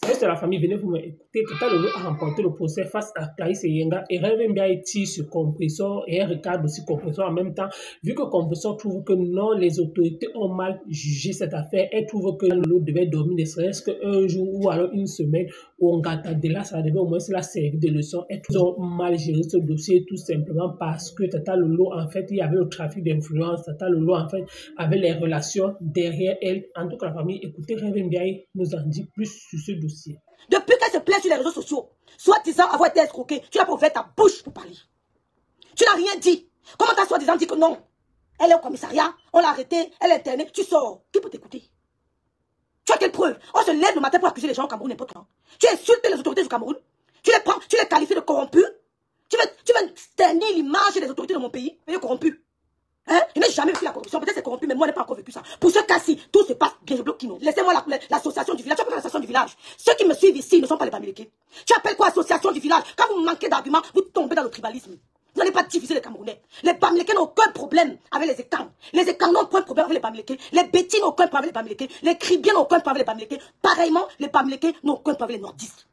reste de la famille, venez vous m'écouter. Tata Lolo a remporté le procès face à Clarisse Yenga et Rêve bien tire sur Compressor et elle regarde aussi Compressor en même temps. Vu que Compressor trouve que non, les autorités ont mal jugé cette affaire, elle trouve que Lolo devait dormir ne serait-ce qu'un jour ou alors une semaine où on gâte de là, ça devait au moins se la servir de leçon. Elles ont mal géré ce dossier tout simplement parce que Tata Lolo, en fait, il y avait le trafic d'influence. Tata Lolo, en fait, avait les relations derrière elle. En tout cas, la famille, écoutez, Rêve bien nous en dit plus sur ce dossier. Depuis qu'elle se plaint sur les réseaux sociaux, soi-disant avoir été escroquée, tu n'as pas ouvert ta bouche pour parler. Tu n'as rien dit. Comment t'as soi-disant dit que non? Elle est au commissariat, on l'a arrêtée, elle est internée, tu sors. Qui peut t'écouter? Tu as quelle preuve? On se lève le matin pour accuser les gens au Cameroun n'importe quand. Tu insultes les autorités du Cameroun. Tu les prends, tu les qualifies de corrompus. Tu veux ternir l'image des autorités de mon pays. Mais corrompus. Hein? Je n'ai jamais vécu la corruption. Peut-être c'est corrompu, mais moi, je n'ai pas encore vécu ça. Pour ce cas-ci, tout se passe bien. Je bloque Kino. Laissez-moi l'association du village. Tu appelles l'association du village. Ceux qui me suivent ici ne sont pas les Bamileke. Tu appelles quoi association du village? Quand vous manquez d'arguments, vous tombez dans le tribalisme. Vous n'allez pas diviser les Camerounais. Les Bamileke n'ont aucun problème avec les écarts. Les écarts n'ont aucun problème avec les Bamileke. Les Bétis n'ont aucun problème avec les Bamileke. Les Cribiens n'ont aucun problème avec les Bamileke. Pareillement, les Bamileke n'ont aucun problème avec les Nordistes.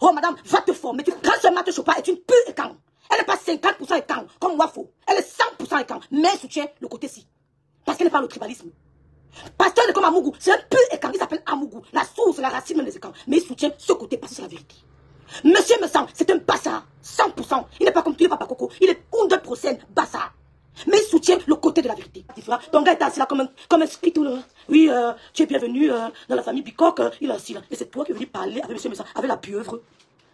Oh madame, va te former. Quand ce Marthe Chopin est une pure écarre. Elle n'est pas 50% écarre, comme Wafo. Elle est 100% écarre. Mais elle soutient le côté-ci. Parce qu'elle n'est pas le tribalisme. Pasteur de comme Amougou, c'est un pur écarre. Il s'appelle Amougou. La source, la racine même des écarts. Mais il soutient ce côté parce que c'est la vérité. Monsieur Messan, c'est un bâtard. 100%. Il n'est pas comme tous les Papa Coco. Il est 100% bâtard. Mais il soutient le côté de la vérité. Ton gars est assis là comme un spiritu. Oui, tu es bienvenu dans la famille Bicoque. Il est assis là. Et c'est toi qui es venu parler avec monsieur Messan, avec la pieuvre.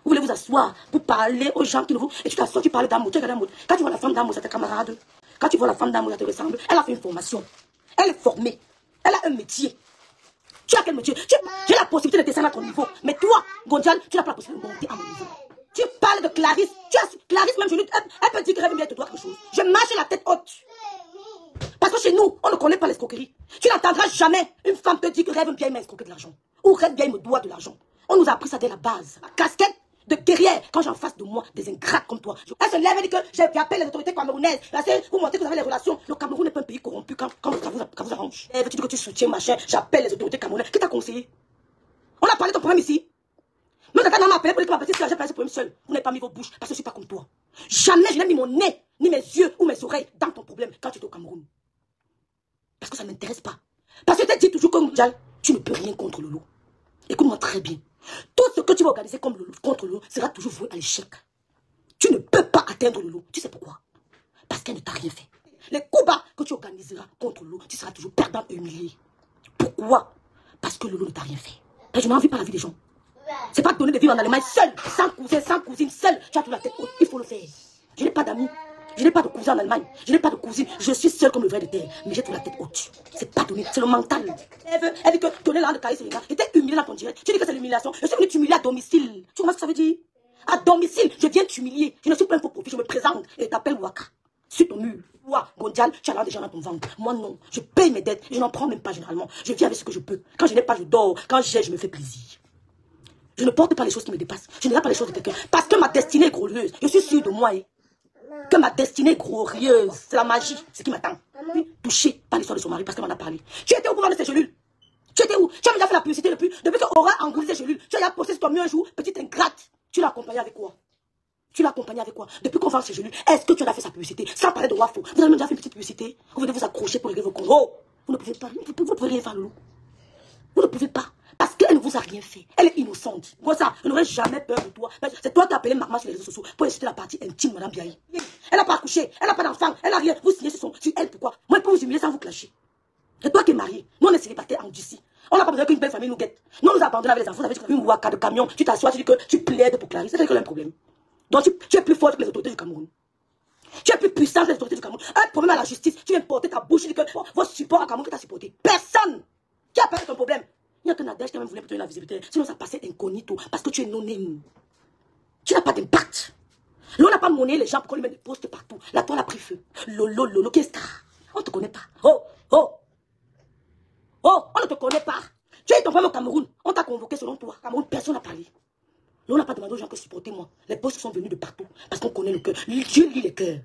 Vous voulez vous asseoir pour parler aux gens qui ne vous... Et tu t'assois, tu parles d'amour, tu regardes d'amour. Quand tu vois la femme d'amour, c'est ta camarade. Quand tu vois la femme d'amour, ça te ressemble. Elle a fait une formation. Elle est formée. Elle a un métier. Tu as quel métier? J'ai la possibilité de descendre à ton niveau. Mais toi, Gondial, tu n'as pas la possibilité de monter à mon niveau. Tu parles de Clarisse. Clarisse, même, elle peut dire que Rêve bien te doit quelque chose. Je marche la tête haute. Parce que chez nous, on ne connaît pas l'escroquerie. Tu n'entendras jamais une femme te dire que Rêve bien m'a escroqué de l'argent. Ou Rêve bien me doit de l'argent. On nous a appris ça dès la base. La casquette de guerrière, quand j'en face de moi, des ingrats comme toi. Elle se lève et dit que j'appelle les autorités camerounaises. Vous montrez que vous avez les relations. Le Cameroun n'est pas un pays corrompu quand vous arrange. Et tu dis que tu soutiens machin, j'appelle les autorités camerounaises. Qui t'a conseillé? On a parlé de ton problème ici. Même quand on m'a appelé pour dire que ma petite soeur, j'ai parlé de ce problème seul. Vous n'avez pas mis vos bouches parce que je ne suis pas comme toi. Jamais je n'ai mis mon nez, ni mes yeux ou mes oreilles dans ton problème quand tu es au Cameroun. Parce que ça ne m'intéresse pas. Parce que tu dis toujours comme Dial, tu ne peux rien contre Lolo. Écoute-moi très bien. Tout ce que tu vas organiser comme Lolo, contre Lolo sera toujours voué à l'échec. Tu ne peux pas atteindre Lolo. Tu sais pourquoi? Parce qu'elle ne t'a rien fait. Les coups bas que tu organiseras contre Lolo, tu seras toujours perdant et humilié. Pourquoi? Parce que Lolo ne t'a rien fait. Et je n'en vis pas la vie des gens. C'est pas donner de vivre en Allemagne seul, sans cousin, sans cousine, seul. Tu as toute la tête haute, il faut le faire. Je n'ai pas d'amis. Je n'ai pas de cousin en Allemagne. Je n'ai pas de cousine. Je suis seule comme le vrai de terre. Mais j'ai toute la tête haute. C'est pas donné. C'est le mental. Elle dit que donner l'argent de Clarisse Yenga était humilié dans ton direct. Tu dis que c'est l'humiliation. Je suis venu t'humilier à domicile. Tu vois ce que ça veut dire? À domicile, je viens t'humilier. Je ne suis pas un faux profil. Je me présente et t'appelle Waka. Sur ton mur. Ouah, Gondial, tu as l'air des gens dans ton ventre. Moi non. Je paye mes dettes. Je n'en prends même pas généralement. Je vis avec ce que je peux. Quand je n'ai pas, je dors. Quand j'ai, je me fais plaisir. Je ne porte pas les choses qui me dépassent. Je ne regarde pas les choses de quelqu'un. Parce que ma destinée est glorieuse. Je suis sûre de moi. Que ma destinée est glorieuse. C'est la magie. C'est ce qui m'attend. Oui, touché par l'histoire de son mari parce qu'elle m'en a parlé. Tu étais au pouvoir de ces gélules. Tu étais où? Tu as déjà fait la publicité depuis que Aura a englouti ces gélules. Tu as posté sur ton mur un jour, petite ingrate. Tu l'as accompagné avec quoi? Tu l'as accompagné avec quoi? Depuis qu'on vend ces gélules, est-ce que tu as fait sa publicité? Sans parler de Wafo. Vous avez déjà fait une petite publicité. Vous venez vous accrocher pour régler vos comptes. Oh, vous ne pouvez pas. Vous ne pouvez rien faire, Loulou. Vous ne pouvez pas. Parce qu'elle ne vous a rien fait. Elle est innocente. Moi, ça, je n'aurais jamais peur de toi. C'est toi qui as appelé Maman sur les réseaux sociaux pour insulter la partie intime de Madame Biaï. Elle n'a pas accouché. Elle n'a pas d'enfant. Elle n'a rien. Vous signez sur elle. Pourquoi? Moi, pour vous humilier sans vous clasher. C'est toi qui es marié. Nous, on est célibataires en Dussi. On n'a pas besoin qu'une belle famille nous guette. Nous, nous abandonnons avec les enfants. Vous avez une waka de camion. Tu t'assois, tu dis que tu plaides pour Clarisse. C'est qu'il y a un problème. Donc, tu es plus fort que les autorités du Cameroun. Tu es plus puissant que les autorités du Cameroun. Un problème à la justice. Tu viens porter ta bouche. Tu dis que votre support à Cameroun que tu as supporté. Personne. Qui a parlé de ton problème? Il n'y a que Nadège qui même voulu te donner la visibilité. Sinon, ça passait incognito. Parce que tu es non-name. Tu n'as pas d'impact. L'on n'a pas monnaie les gens pour qu'on lui mette des postes partout. La toile a pris feu. Lolo, qu'est-ce que on ne te connaît pas. Oh, on ne te connaît pas. Tu es ton problème au Cameroun. On t'a convoqué selon toi. Cameroun, personne n'a parlé. L'on n'a pas demandé aux gens que supportez-moi. Les postes sont venus de partout. Parce qu'on connaît le cœur. Dieu lit les cœurs.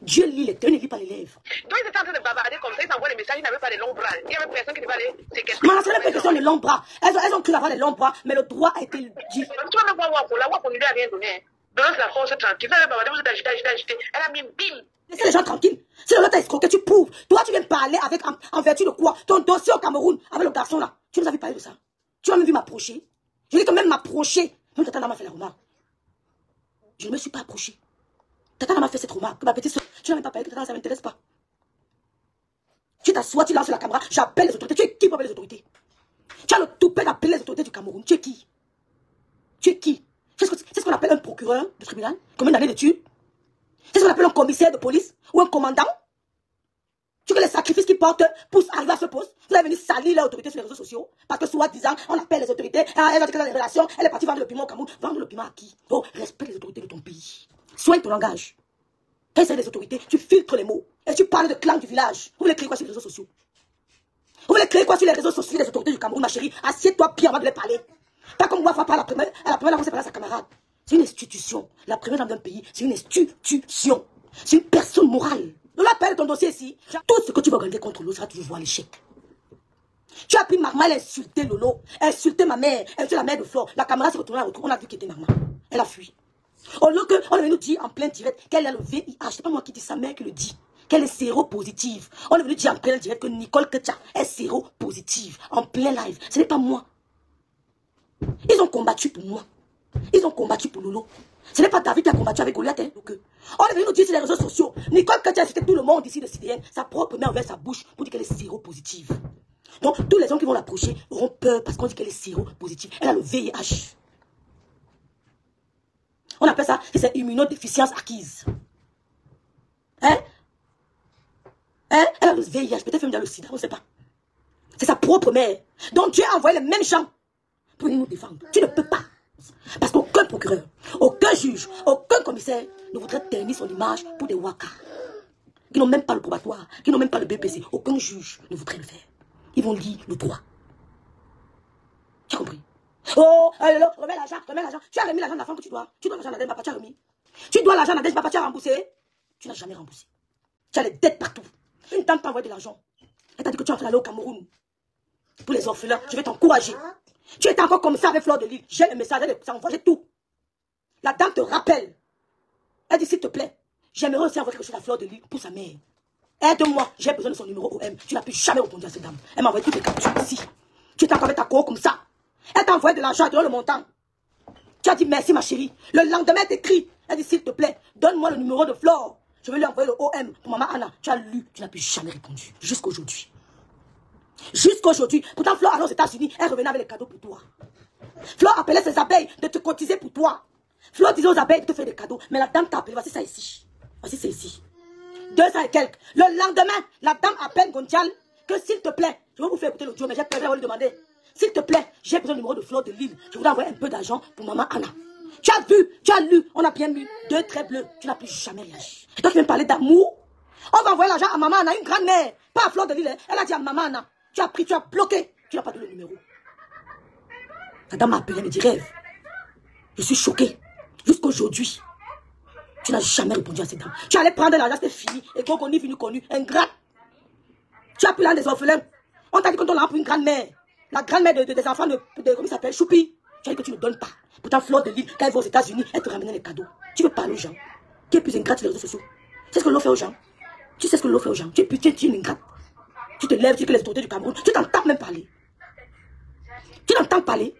Dieu lit les cœurs, il ne lit pas les lèvres. Donc ils étaient en train de bavarder comme ça, ils envoient les messages, ils n'avaient pas les longs bras. Il y avait personne qui devait aller séquestrer. Maman, ce n'est pas question de longs bras. Elles ont cru avoir les longs bras, mais le droit a été dit. Tu vas même voir Wako, la Wako ne lui a rien donné. Donne la force tranquille. Vous avez bavardé, vous êtes agité. Elle a mis bim. Laissez les gens tranquilles. Si l'autre t'a escroqué, tu prouves. Toi, tu viens parler avec en vertu de quoi? Ton dossier au Cameroun, avec le garçon là. Tu nous as vu parler de ça. Tu as même vu m'approcher. Je dis que même m'approcher. Même Tata m'a fait la remarque. Je ne me suis pas approché. Tata m'a fait cette remarque. Ma petite soeur, tu n'as même pas parlé que Tata, ça ne m'intéresse pas. Tu t'assois, tu lances la caméra, j'appelle les autorités. Tu es qui pour appeler les autorités? Tu as le toupet d'appeler les autorités du Cameroun. Tu es qui? Tu es qui? C'est ce qu'on appelle un procureur du tribunal? Combien d'années d'études? C'est ce qu'on appelle un commissaire de police ou un commandant? Tu vois les sacrifices qu'ils portent pour arriver à ce poste? Vous allez venir salir l'autorité sur les réseaux sociaux parce que soi-disant, on appelle les autorités, elle a dit qu'elle a des relations, elle est partie vendre le piment au Cameroun. Vendre le piment à qui? Oh, respecte les autorités de ton pays. Soigne ton langage. Quand il s'agit des autorités, tu filtres les mots et tu parles de clan du village. Vous voulez créer quoi sur les réseaux sociaux? Vous voulez créer quoi sur les réseaux sociaux des autorités du Cameroun, ma chérie? Assieds-toi bien avant de les parler. Pas comme moi, pas la première. À la première, on s'est parlé à sa camarade. C'est une institution. La première dame d'un pays, c'est une institution. C'est une personne morale. On appelle ton dossier ici. Tout ce que tu vas organiser contre Lolo sera toujours à l'échec. Tu as pris Marma, elle a insulté Lolo, insulté ma mère, insulté la mère de Flore. La camarade s'est retournée à retour. On a vu qu'elle était Marma. Elle a fui. Au lieu qu'on est venu nous dire en plein direct qu'elle a le VIH, c'est pas moi qui dis, sa mère qui le dit, qu'elle est séropositive. On est venu dire en plein direct que Nicole Ketia est séropositive, en plein live. Ce n'est pas moi. Ils ont combattu pour moi. Ils ont combattu pour Lolo. Ce n'est pas David qui a combattu avec Goliath. Hein, donc, on est venu nous dire sur les réseaux sociaux, Nicole Ketia a insulté tout le monde ici de CDN, sa propre mère ouvert sa bouche pour dire qu'elle est séropositive. Donc, tous les gens qui vont l'approcher auront peur parce qu'on dit qu'elle est séropositive. Elle a le VIH. On appelle ça, c'est immunodéficience acquise. Hein? Hein? Elle a le VIH, peut-être même dans le sida, on ne sait pas. C'est sa propre mère. Donc Dieu a envoyé les mêmes gens pour nous défendre. Tu ne peux pas. Parce qu'aucun procureur, aucun juge, aucun commissaire ne voudrait ternir son image pour des waka. Qui n'ont même pas le probatoire, qui n'ont même pas le BPC. Aucun juge ne voudrait le faire. Ils vont lire le droit. Tu as compris? Oh, remets l'argent, remets l'argent. Tu as remis l'argent de la femme que tu dois. Tu dois l'argent d'Adèle Papa, tu as remis. Tu dois l'argent d'Adèle Papa, tu as remboursé. Tu n'as jamais remboursé. Tu as les dettes partout. Une tante t'a envoyé de l'argent. Elle t'a dit que tu es en train d'aller au Cameroun. Pour les orphelins, je vais t'encourager. Tu étais encore comme ça avec Fleur de Lille. J'ai le message, elle a envoyé tout. La dame te rappelle. Elle dit, s'il te plaît, j'aimerais aussi envoyer quelque chose à Fleur de Lille pour sa mère. Aide-moi, j'ai besoin de son numéro OM. Tu n'as plus jamais répondu à cette dame. Elle m'a envoyé toutes les captures ici. Tu étais encore avec ta cour comme ça. Elle t'a envoyé de l'argent, elle te donne le montant. Tu as dit merci ma chérie. Le lendemain, elle t'écrit. Elle dit s'il te plaît, donne-moi le numéro de Flore. Je vais lui envoyer le OM pour maman Anna. Tu as lu, tu n'as plus jamais répondu. Jusqu'aujourd'hui. Jusqu'aujourd'hui. Pourtant, Flore allait aux États-Unis, elle revenait avec les cadeaux pour toi. Flore appelait ses abeilles de te cotiser pour toi. Flore disait aux abeilles de te faire des cadeaux. Mais la dame t'a appelé. Voici ça ici. Voici ça ici. 200 et quelques. Le lendemain, la dame appelle Gontial que s'il te plaît, je vais vous faire écouter l'audio, mais j'ai peur de lui demander. S'il te plaît, j'ai besoin du numéro de Fleur de Lille. Je voudrais envoyer un peu d'argent pour maman Anna. Tu as vu, tu as lu, on a bien mis 2 traits bleus. Tu n'as plus jamais réagi. Et toi qui viens me parler d'amour, on va envoyer l'argent à maman Anna, une grand-mère, pas à Fleur de Lille. Elle a dit à maman Anna, tu as pris, tu as bloqué, tu n'as pas donné le numéro. La dame m'a appelé, elle me dit rêve. Je suis choquée. Jusqu'aujourd'hui, tu n'as jamais répondu à cette dame. Tu allais prendre l'argent, c'était fini. Et qu'on connu, venu connu, ingrat. Tu as pris l'un des orphelins. On t'a dit qu'on t'a pour une grand-mère. La grand-mère des enfants de comment il s'appelle, Choupi. Tu as dit que tu ne donnes pas. Pourtant, Fleur de Lille, quand elle va aux États-Unis, elle te ramène les cadeaux. Tu veux parler aux gens. Tu es plus ingrate sur les réseaux sociaux. Tu sais ce que l'on fait aux gens. Tu sais ce que l'on fait aux gens. Tu es une ingrate. Tu te lèves, tu dis que les autorités du Cameroun. Tu t'entends même parler. Tu n'entends parler.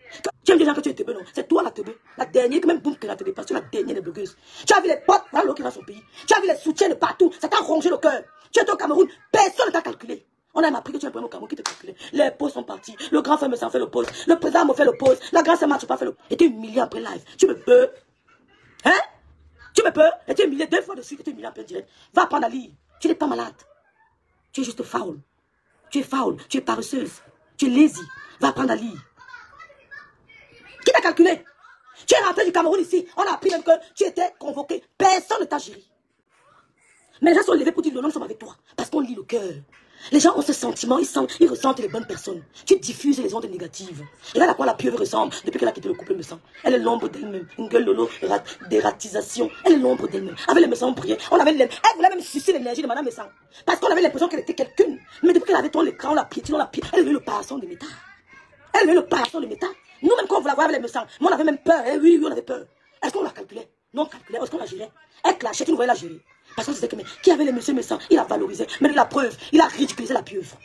Tu aimes des gens que tu es teubé, non. C'est toi la teubé. La dernière, même boum, que la te dépasse. Tu es la dernière des blogueuses. Tu as vu les potes, voilà l'autre qui va dans son pays. Tu as vu les soutiens de partout. Ça t'a rongé le cœur. Tu es au Cameroun. Personne ne t'a calculé. On a appris que tu es un problème au Cameroun qui te calculait. Les pauses sont partis. Le grand frère me s'en fait le pause. Le président me fait le pause. La grande sœur m'a pas fait le pause. Et tu es humilié après live. Tu me peux. Hein? Tu me peux. Et tu es humilié 2 fois de suite. Et tu es humilié en plein direct. Va prendre la ligne. Tu n'es pas malade. Tu es juste foul. Tu es foul. Tu es paresseuse. Tu es lazy. Va prendre la ligne. Qui t'a calculé? Tu es rentré du Cameroun ici. On a appris même que tu étais convoqué. Personne ne t'a géré. Mais les gens sont levés pour dire que nous sommes avec toi. Parce qu'on lit le cœur. Les gens ont ce sentiment, ils ressentent les bonnes personnes. Tu diffuses les ondes négatives. Regarde à quoi la pieuvre ressemble depuis qu'elle a quitté le couple me sang. Elle est l'ombre d'elle-même. Une gueule lolo, dératisation. Elle est l'ombre d'elle-même. Avec les maisons brillées, elle voulait même sucer l'énergie de madame Messang. Parce qu'on avait l'impression qu'elle était quelqu'une. Mais depuis qu'elle avait ton écran, on la piétine, elle avait le paillasson de métal. Elle avait le paillasson de métal. Nous-mêmes, quand on voulait voir avec les Messang, on avait même peur. Eh oui, on avait peur. Est-ce qu'on la calculait? Non, on calculait. Est-ce qu'on la gérait? Elle clashait, tu nous voyais la gérer. Parce qu'on disait que, mais qui avait les messieurs Messang? Il a valorisé. Mais de la preuve, il a ridiculisé la pieuvre.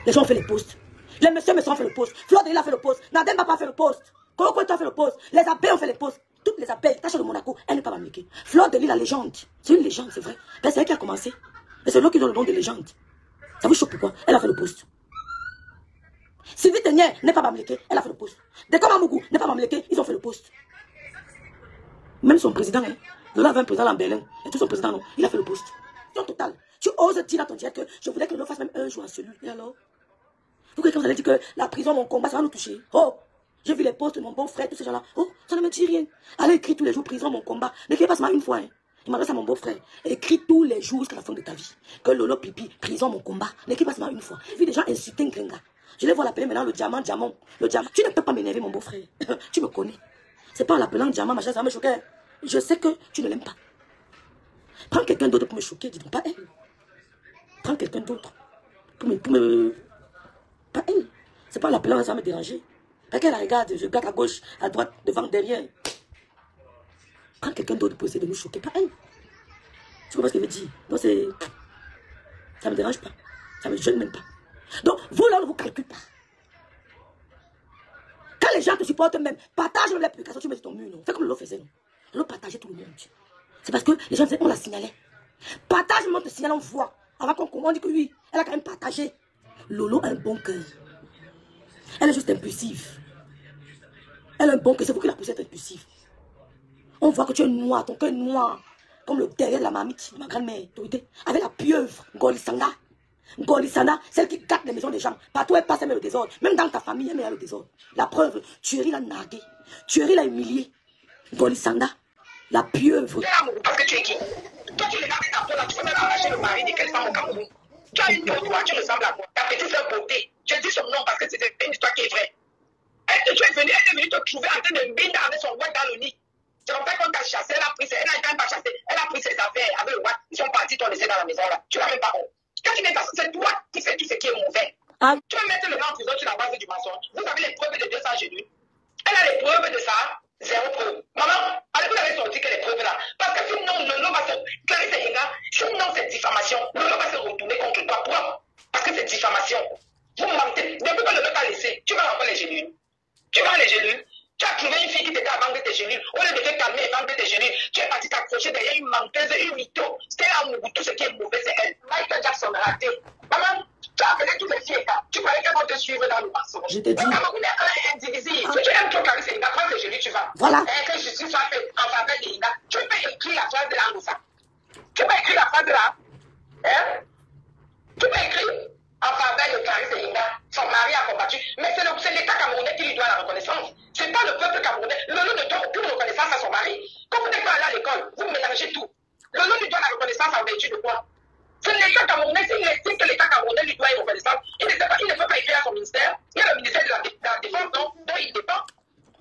Les gens ont fait les posts. Les messieurs Messang ont fait le post. Fleur de Lille a fait le post. Nadem Papa a fait le post. Coco a fait le post. Les abeilles ont fait les posts. Toutes les abeilles, Tacha de Monaco, elle n'est pas mamliquée. Fleur de Lille, la légende. C'est une légende, c'est vrai. Ben, c'est elle qui a commencé. Et c'est eux qui ont le nom de légende. Ça vous choque pourquoi? Elle a fait le post. Sylvie Tenier n'est pas mamliquée. Elle a fait le post. Dekoma Mougou n'est pas mamliquée. Ils ont fait le post. Même son président, hein. Lola avait un président en Berlin. Et tout son président, non. Il a fait le post. En total. Tu oses dire à ton direct que je voulais que Lola fasse même un jour en cellule. Et alors? Vous croyez que vous allez dire que la prison, mon combat, ça va nous toucher? Oh! J'ai vu les posts de mon bon frère, tous ces gens-là. Oh, ça ne me dit rien. Allez, écris tous les jours, prison, mon combat. N'écris pas seulement une fois. Hein. Il m'adresse à mon beau-frère. Écris tous les jours jusqu'à la fin de ta vie. Que Lolo Pipi, prison, mon combat. N'écris pas seulement une fois. J'ai vu des gens insulter Ngrenga. Je les vois l'appeler maintenant le diamant. Le diamant. Tu ne peux pas m'énerver, mon beau-frère. Tu me connais. C'est pas en l'appelant diamant, machin, ça va me choquer. Je sais que tu ne l'aimes pas. Prends quelqu'un d'autre pour me choquer, dis donc pas elle. Prends quelqu'un d'autre pour me... Pas elle. C'est pas en l'appelant, ça va me déranger. Parce qu'elle regarde, je regarde à gauche, à droite, devant, derrière. Prends quelqu'un d'autre pour essayer de nous choquer, pas elle. Tu comprends ce que je veux dire? Donc c'est... Ça me dérange pas. Ça me gêne même pas. Donc, vous là, on ne vous calcule pas. Quand les gens te supportent même, partage même les publications, tu mets sur ton mur, non? Fais comme Lolo faisait, non? Lolo partageait tout le monde. C'est parce que les gens disaient, on la signalait. Partage, on te signale, on voit. Avant qu'on comprenne, on dit que oui, elle a quand même partagé. Lolo a un bon cœur. Elle est juste impulsive. Elle a un bon cœur, c'est vous qui la poussez à être impulsive. On voit que tu es noir, ton cœur est noir. Comme le derrière de la mamite, ma grand-mère, avec la pieuvre, Golisanga. Golisanga, celle qui gâte les maisons des gens. Partout elle passe, elle met le désordre. Même dans ta famille, elle met le désordre. La preuve, Thierry l'a nargué. Thierry l'a humilié. Golisanga, la pieuvre. Parce que tu es qui? Toi, tu regardes ta peau là, tu peux même arracher le mari de quelle femme au Cameroun. Tu as une peau, toi, tu ressembles à quoi? Ta petite sœur beauté. Je dis son nom parce que c'est une histoire qui est vraie. Elle est venue te trouver en train de binder avec son ouat dans le nid. C'est comme ça qu'on t'a chassé, elle n'a quand même pas chassé, elle a pris ses affaires avec le ouat, ils sont partis, t'ont laissé dans la maison là. Tu n'as même pas honte. Quand tu n'es pas, c'est toi qui fais tout ce qui est mauvais. Ah. Tu vas mettre le gars en prison sur la base du mensonge. Vous avez les preuves de 200 génues. Elle a les preuves de ça, zéro preuve. Maman, allez vous avez sorti que les preuves là. Parce que sinon, Lolo va se... Clarisse Yenga, sinon c'est diffamation. Lolo va se retourner contre toi. Pourquoi? Parce que c'est diffamation. Vous mentez. Depuis que Lolo t'a laissé, tu vas encore les génues. Tu vas les génues. Tu as trouvé une fille qui t'était à vendre tes génues. Au lieu de te calmer et vendre tes génues, tu es parti t'accrocher derrière une menteuse, une mytho. C'était là où tout ce qui est mauvais, c'est elle. Michael Jackson raté. Maman, tu as appelé toutes les filles. Tu croyais qu'elles vont te suivre dans le mensonge. Je t'ai dit. Le Cameroun est indivisible. Si tu aimes trop Clarisse Yenga, prends tes génues, tu vas. Voilà. Et que justice soit faite en faveur de Yenga. Tu peux écrire la phrase de la Moussa. Tu peux écrire la phrase de la... Hein? Tu peux écrire en faveur de Clarisse Yenga. Son mari a combattu. Mais c'est l'État camerounais qui lui doit la reconnaissance. C'est pas le peuple camerounais. Lolo ne doit aucune reconnaissance à son mari. Quand vous n'êtes pas allé à l'école, vous mélangez tout. Lolo lui doit la reconnaissance en vertu de quoi? C'est l'État camerounais. S'il estime que l'État camerounais lui doit une reconnaissance, il ne peut pas écrire à son ministère. Il y a le ministère de la Défense dont il dépend.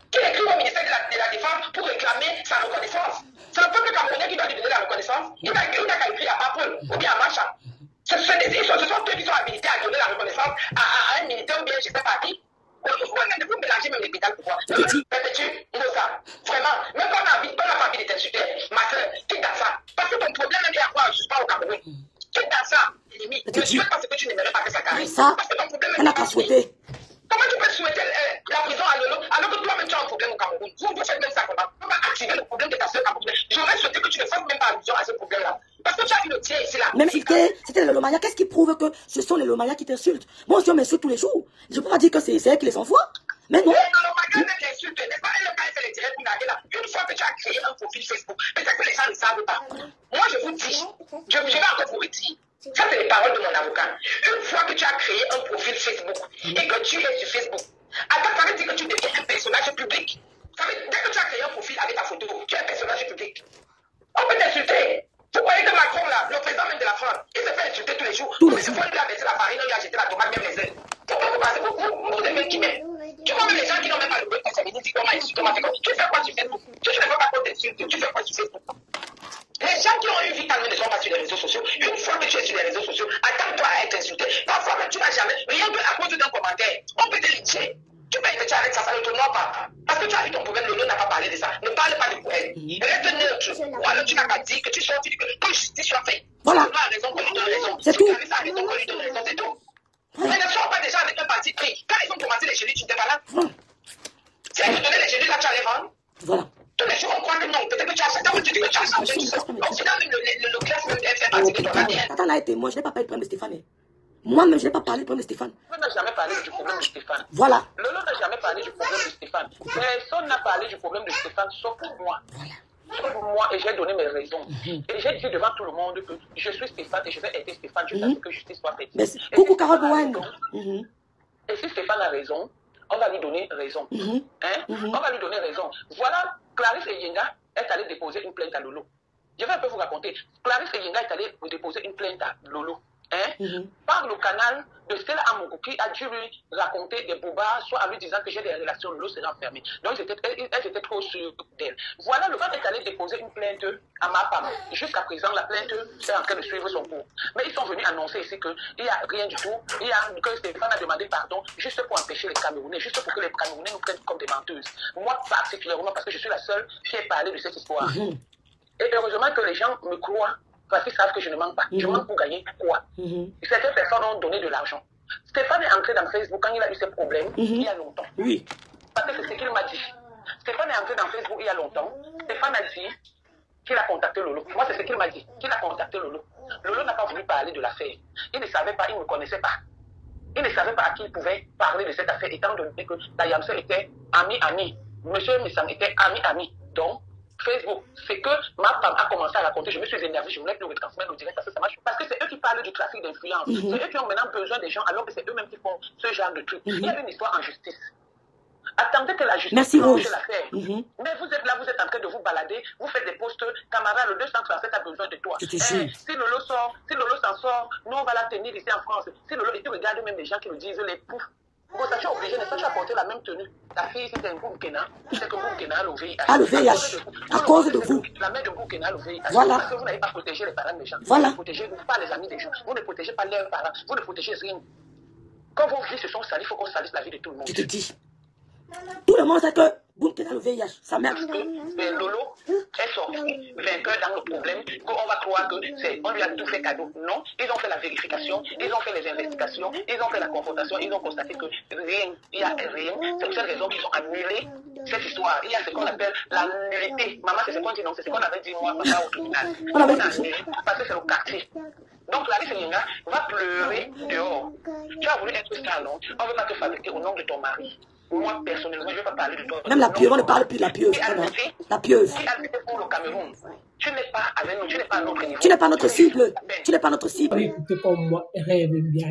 Qui écrit au ministère de la Défense pour réclamer sa reconnaissance. C'est le peuple camerounais qui doit lui donner la reconnaissance. Il n'a qu'à écrire à Papeul ou bien à Macha. Ce sont eux qui sont habilités à donner la reconnaissance à un militaire ou bien je ne sais pas qui. Vous mélangez même l'hôpital pour moi. Vraiment, même quand on n'a pas envie de t'insulter, ma soeur, quitte dans ça. Parce que ton problème est à quoi je ne suis pas au Cameroun. Quitte dans ça, limite. Ne souhaite pas ce que tu n'aimerais pas que ça caresse. Parce que ton problème est. Elle n'a qu'à souhaiter. Comment tu peux souhaiter la prison à Lolo alors que toi-même tu as un problème au Cameroun? Vous faites même ça comment? On va activer le problème de ta soeur camerounaise. J'aurais souhaité que tu ne fasses même pas allusion à ce problème-là. Parce que tu as vu le tien ici là. Même si c'était les Lomaya, qu'est-ce qui prouve que ce sont les Lomaya qui t'insultent? Moi aussi on m'insulte tous les jours. Je ne peux pas dire que c'est elle qui les envoie. Mais non. Les Lomaya ne t'insultent, n'est-ce pas? Elle a fait les directs pour narguer là. Une fois que tu as créé un profil Facebook, peut-être que les gens ne savent pas. Moi je vous dis, je vais encore vous redire. Ça c'est les paroles de mon avocat. Une fois que tu as créé un profil Facebook et que tu es sur Facebook, attends, ça veut dire que tu deviens un personnage public. Ça veut dire, dès que tu as créé un profil avec ta photo, tu es un personnage public. On peut t'insulter. Vous voyez que Macron, là, le président même de la France, il se fait insulter tous les jours. Tous les jours. Il faut lui abaisser la automatiquement. Tu fais quoi sur Facebook? Tu ne fais pas qu'on t'insulte. Tu fais quoi sur Facebook? Les gens qui ont une vie calme ne sont pas sur les réseaux sociaux. Une fois que tu es sur les réseaux sociaux, attends-toi à être insulté. Parfois, même tu n'as jamais rien à cause d'un commentaire. On peut te lyncher. Tu peux être avec ça ne te noie pas. Parce que tu as eu ton problème, Lolo n'a pas parlé de ça. Ne parle pas de problème. Reste neutre. Ou alors tu n'as pas dit que tu sors, tu dis que justice soit faite. Voilà. Lolo a raison, qu'on lui donne raison. C'est tout. Si ça a raison, qu'on lui donne raison, c'est tout. Mais ne sors pas déjà avec un parti pris. Quand ils ont commencé les chéris, tu n'étais pas là. Si elles te donnaient les chéris, là, tu allais vendre. Voilà. Tous les jours, on croit que non. Peut-être que tu as ça. Tu dis que tu as ça. Donc, c'est là même le classe, même, elle fait partie de ton ADN. Attends, là, témoin, je n'ai pas parlé du problème de Stéphane. Moi-même, je n'ai pas parlé du problème de Stéphane. Lolo n'a jamais parlé du problème de Stéphane. Voilà. Lolo n'a jamais parlé du problème de Stéphane. Personne n'a parlé du problème de Stéphane, sauf moi. Voilà. Sauf moi, et j'ai donné mes raisons. Et j'ai dit devant tout le monde que je suis Stéphane et je vais aider Stéphane jusqu'à ce que justice soit faite. Merci. Coucou, Carole Bowen. Et si Stéphane a raison, on va lui donner raison. Hein? On va lui donner raison. Voilà, Clarisse Eyenga est allée déposer une plainte à Lolo. Je vais un peu vous raconter. Clarisse Eyenga est allée déposer une plainte à Lolo. Par le canal de Stella Amougou qui a dû lui raconter des bobards, soit en lui disant que j'ai des relations, Lolo sera enfermée. Donc elles étaient trop sûres d'elle. Voilà, le gars est allé déposer une plainte à ma femme. Jusqu'à présent, la plainte est en train de suivre son cours. Mais ils sont venus annoncer ici qu'il n'y a rien du tout. Que Stéphane a demandé pardon juste pour empêcher les Camerounais, juste pour que les Camerounais nous prennent comme des menteuses. Moi, particulièrement, parce que je suis la seule qui ait parlé de cette histoire. Et heureusement que les gens me croient. Parce qu'ils savent que je ne mens pas. Je mens pour gagner quoi? Certaines personnes ont donné de l'argent. Stéphane est entré dans Facebook quand il a eu ses problèmes il y a longtemps. Oui. Parce que c'est ce qu'il m'a dit. Stéphane est entré dans Facebook il y a longtemps. Stéphane a dit qu'il a contacté Lolo. Moi, c'est ce qu'il m'a dit. Qu'il a contacté Lolo. Lolo n'a pas voulu parler de l'affaire. Il ne savait pas, il ne me connaissait pas. Il ne savait pas à qui il pouvait parler de cette affaire, étant donné que Dayamse était ami-ami. Monsieur Missam était ami-ami. Donc, Facebook, c'est que ma femme a commencé à raconter, je me suis énervée, je voulais plus retransmettre au direct parce que ça marche. Parce que c'est eux qui parlent du trafic d'influence. C'est eux qui ont maintenant besoin des gens alors que c'est eux-mêmes qui font ce genre de trucs. Il y a une histoire en justice. Attendez que la justice tranche l'affaire. Mais vous êtes là, vous êtes en train de vous balader, vous faites des posts, camarade, le 237 a besoin de toi. Si Lolo sort, si Lolo s'en sort, nous on va la tenir ici en France. Si Lolo, et tu regardes même les gens qui le disent, les poufs. Bon, ça tu es obligé, n'est-ce pas, tu as porté la même tenue. Ta fille, si c'est un Bourkina, c'est que Bourkina a le VIH. Ah, le VIH. À cause de vous. La mère de Bourkina a le VIH. Voilà. Parce que vous n'avez pas protégé les parents des gens. Voilà. Vous ne protégez pas les amis des gens. Vous ne protégez pas leurs parents. Vous ne protégez rien. Quand vos vies se sont salies, il faut qu'on salisse la vie de tout le monde. Je te dis. Tout le monde sait que Bourkina a le VIH. Ça merde. Lolo est sorti vainqueur dans le problème, qu'on va croire que c'est, on lui a tout fait cadeau. Non, ils ont fait la vérification, ils ont fait les investigations, ils ont fait la confrontation, ils ont constaté que rien, il n'y a rien. C'est pour cette raison qu'ils ont annulé cette histoire. Il y a ce qu'on appelle la nullité. Maman, c'est ce qu'on dit, non, c'est ce qu'on avait dit moi au tribunal. On a annulé parce que c'est le quartier. Donc Clarisse Eyenga va pleurer dehors. Tu as voulu être star, non? On ne veut pas te fabriquer au nom de ton mari. Moi, personnellement, je ne vais pas parler de toi. Même la pieuse, on ne parle plus de la pieuse. La pieuse. Qui a lutté pour le Cameroun. Tu n'es pas avec nous, tu n'es pas à notre niveau. Tu n'es pas notre cible. Tu n'es pas notre cible. Écoutez, comme moi, rêve bien.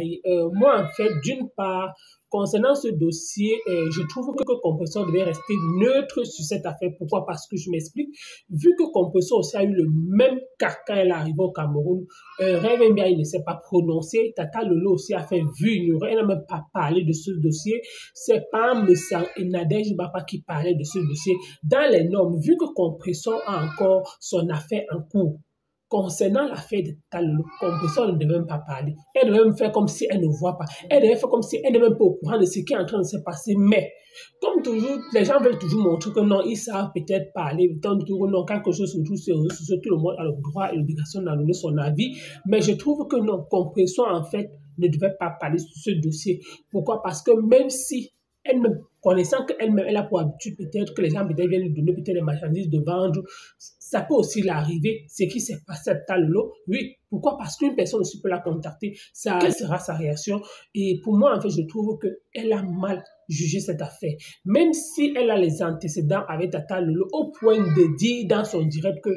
Moi, en fait, d'une part, concernant ce dossier, je trouve que Compressor devait rester neutre sur cette affaire. Pourquoi? Parce que je m'explique. Vu que Compressor aussi a eu le même cas quand elle est arrivée au Cameroun, Rêve bien, il ne s'est pas prononcé. Tata Lolo aussi a fait vue ignorée. Elle n'a même pas parlé de ce dossier. C'est pas Messang et Nadège Bapa qui parlaient de ce dossier. Dans les normes, vu que Compressor a encore son affaire en cours, concernant l'affaire de Talolo, Compressor ne devait même pas parler. Elle devait même faire comme si elle ne voit pas. Elle devait faire comme si elle n'est même pas au courant de ce qui est en train de se passer. Mais, comme toujours, les gens veulent toujours montrer que non, ils savent peut-être parler. Ils disent toujours non, quelque chose se trouve sur tout le monde a le droit et l'obligation d'en donner son avis. Mais je trouve que non, Compressor, en fait, ne devait pas parler sur ce dossier. Pourquoi? Parce que même si elle-même, connaissant qu'elle-même, elle a pour habitude peut-être que les gens peut-être viennent lui donner peut-être des marchandises de vendre, ça peut aussi l'arriver. Ce qui s'est passé à Talolo, oui. Pourquoi? Parce qu'une personne aussi peut la contacter. Ça, quelle sera sa réaction? Et pour moi, en fait, je trouve qu'elle a mal jugé cette affaire. Même si elle a les antécédents avec Tata Lolo, au point de dire dans son direct que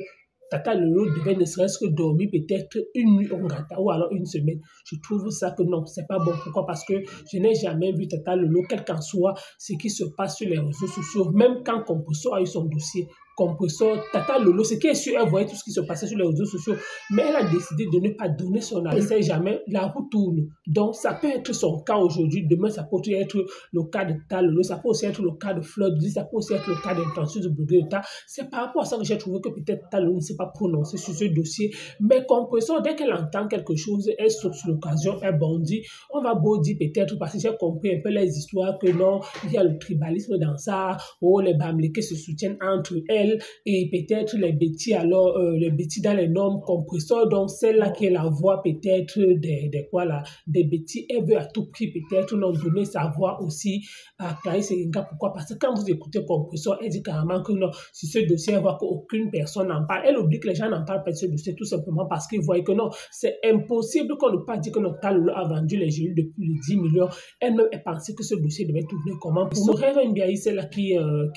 Tata Lolo devait ne serait-ce que dormir peut-être une nuit au Ngata ou alors une semaine. Je trouve ça que non, c'est pas bon. Pourquoi? Parce que je n'ai jamais vu Tata Lolo, quel qu'en soit ce qui se passe sur les réseaux sociaux, même quand Compressor a eu son dossier. compresseur, Tata Lolo, ce qui est sûr, elle voyait tout ce qui se passait sur les réseaux sociaux, mais elle a décidé de ne pas donner son avis. Elle ne sait jamais, la roue tourne. Donc, ça peut être son cas aujourd'hui, demain, ça peut être le cas de Tata Lolo, ça peut aussi être le cas de Flood, ça peut aussi être le cas d'intention de Bougueta. C'est par rapport à ça que j'ai trouvé que peut-être Tata Lolo ne s'est pas prononcée sur ce dossier, mais compresseur, dès qu'elle entend quelque chose, elle saute sur l'occasion, elle bondit. On va beau dire peut-être, parce que j'ai compris un peu les histoires, que non, il y a le tribalisme dans ça, oh, les Bamlékés se soutiennent entre elles, et peut-être les bêtis, alors, les bêtis dans les normes compresseurs, donc celle-là qui est la voix peut-être des bêtis, elle veut à tout prix peut-être non donner sa voix aussi à Clarisse Enga. Pourquoi? Parce que quand vous écoutez compresseur, elle dit carrément que non, si ce dossier, elle voit qu'aucune personne n'en parle. Elle oublie que les gens n'en parlent pas de ce dossier tout simplement parce qu'ils voient que non, c'est impossible qu'on ne pas dire que notre Talolo a vendu les gélules de plus de 10 millions. Elle-même, elle pensait que ce dossier devait tourner comment. Pour Soraya Mbiaye, c'est là qui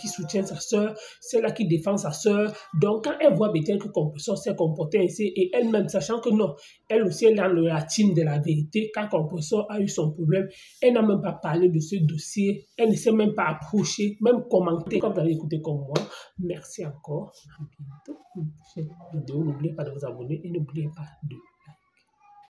soutient sa sœur, c'est là qui défend sa sœur. Donc, quand elle voit peut-être que compresseur s'est comporté ainsi, et elle-même, sachant que non, elle aussi est dans la team de la vérité, quand compresseur a eu son problème, elle n'a même pas parlé de ce dossier, elle ne s'est même pas approchée, même commenté, comme vous avez écouté comme moi. Merci encore. À bientôt pour une prochaine vidéo. N'oubliez pas de vous abonner et n'oubliez pas de